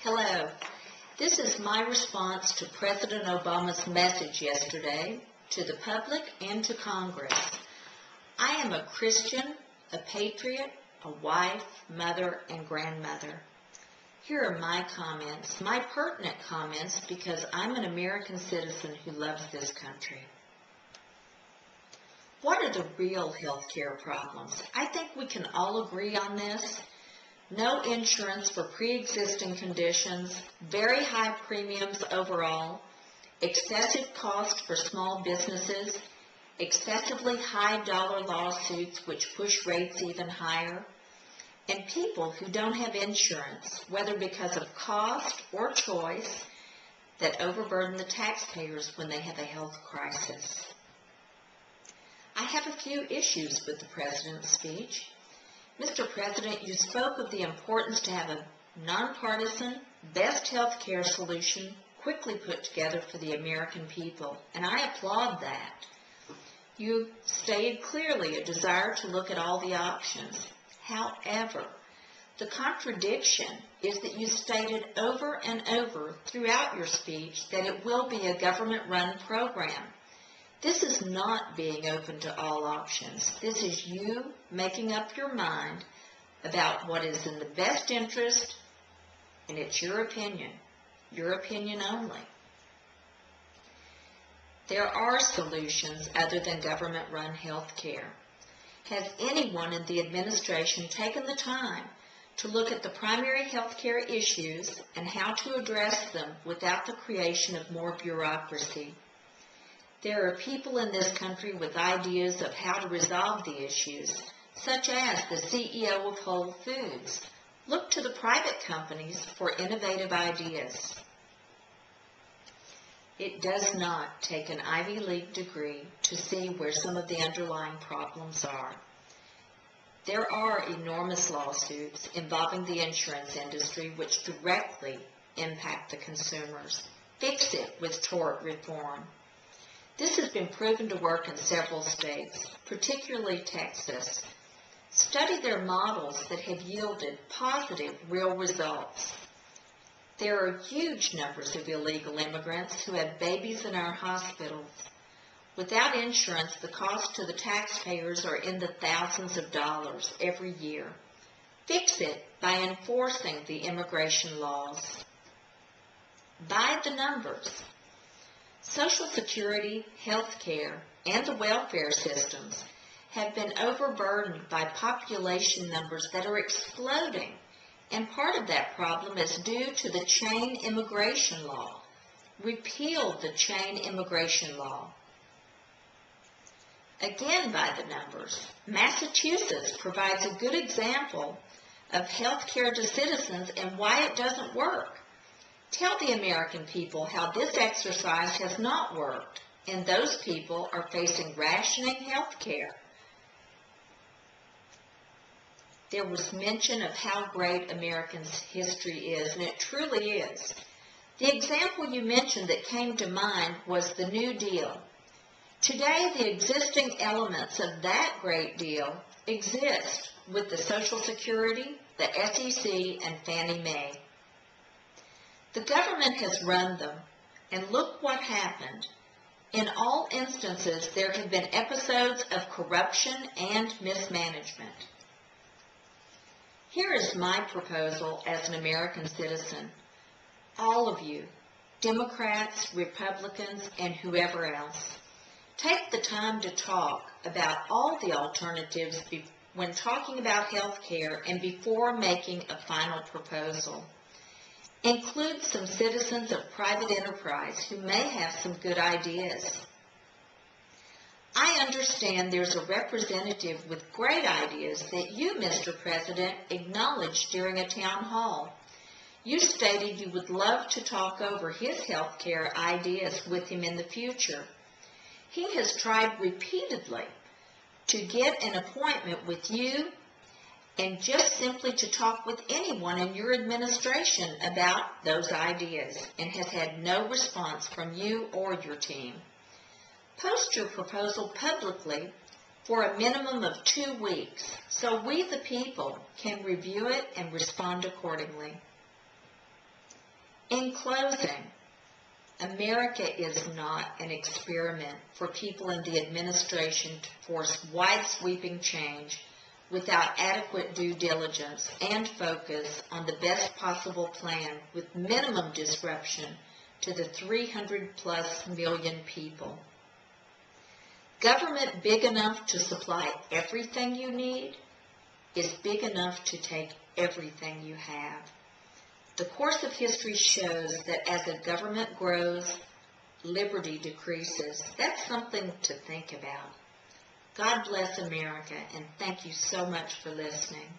Hello. This is my response to President Obama's message yesterday to the public and to Congress. I am a Christian, a patriot, a wife, mother, and grandmother. Here are my comments, my pertinent comments, because I'm an American citizen who loves this country. What are the real health care problems? I think we can all agree on this. No insurance for pre-existing conditions, very high premiums overall, excessive cost for small businesses, excessively high dollar lawsuits which push rates even higher, and people who don't have insurance, whether because of cost or choice, that overburden the taxpayers when they have a health crisis. I have a few issues with the President's speech. Mr. President, you spoke of the importance to have a nonpartisan, best health care solution quickly put together for the American people, and I applaud that. You stated clearly a desire to look at all the options. However, the contradiction is that you stated over and over throughout your speech that it will be a government-run program. This is not being open to all options. This is you making up your mind about what is in the best interest, and it's your opinion only. There are solutions other than government-run health care. Has anyone in the administration taken the time to look at the primary health care issues and how to address them without the creation of more bureaucracy? There are people in this country with ideas of how to resolve the issues, such as the CEO of Whole Foods. Look to the private companies for innovative ideas. It does not take an Ivy League degree to see where some of the underlying problems are. There are enormous lawsuits involving the insurance industry which directly impact the consumers. Fix it with tort reform. This has been proven to work in several states, particularly Texas. Study their models that have yielded positive, real results. There are huge numbers of illegal immigrants who have babies in our hospitals. Without insurance, the cost to the taxpayers are in the thousands of dollars every year. Fix it by enforcing the immigration laws. By the numbers. Social Security, health care, and the welfare systems have been overburdened by population numbers that are exploding, and part of that problem is due to the chain immigration law. Repeal the chain immigration law. Again, by the numbers, Massachusetts provides a good example of health care to citizens and why it doesn't work. Tell the American people how this exercise has not worked, and those people are facing rationing health care. There was mention of how great Americans' history is, and it truly is. The example you mentioned that came to mind was the New Deal. Today, the existing elements of that great deal exist with the Social Security, the SEC, and Fannie Mae. The government has run them, and look what happened. In all instances, there have been episodes of corruption and mismanagement. Here is my proposal as an American citizen. All of you, Democrats, Republicans, and whoever else, take the time to talk about all the alternatives when talking about health care and before making a final proposal. Include some citizens of private enterprise who may have some good ideas. I understand there's a representative with great ideas that you, Mr. President, acknowledged during a town hall. You stated you would love to talk over his health care ideas with him in the future. He has tried repeatedly to get an appointment with you and just simply to talk with anyone in your administration about those ideas, and has had no response from you or your team. Post your proposal publicly for a minimum of 2 weeks so we, the people, can review it and respond accordingly. In closing, America is not an experiment for people in the administration to force wide-sweeping change without adequate due diligence and focus on the best possible plan with minimum disruption to the 300+ million people. Government big enough to supply everything you need is big enough to take everything you have. The course of history shows that as a government grows, liberty decreases. That's something to think about. God bless America, and thank you so much for listening.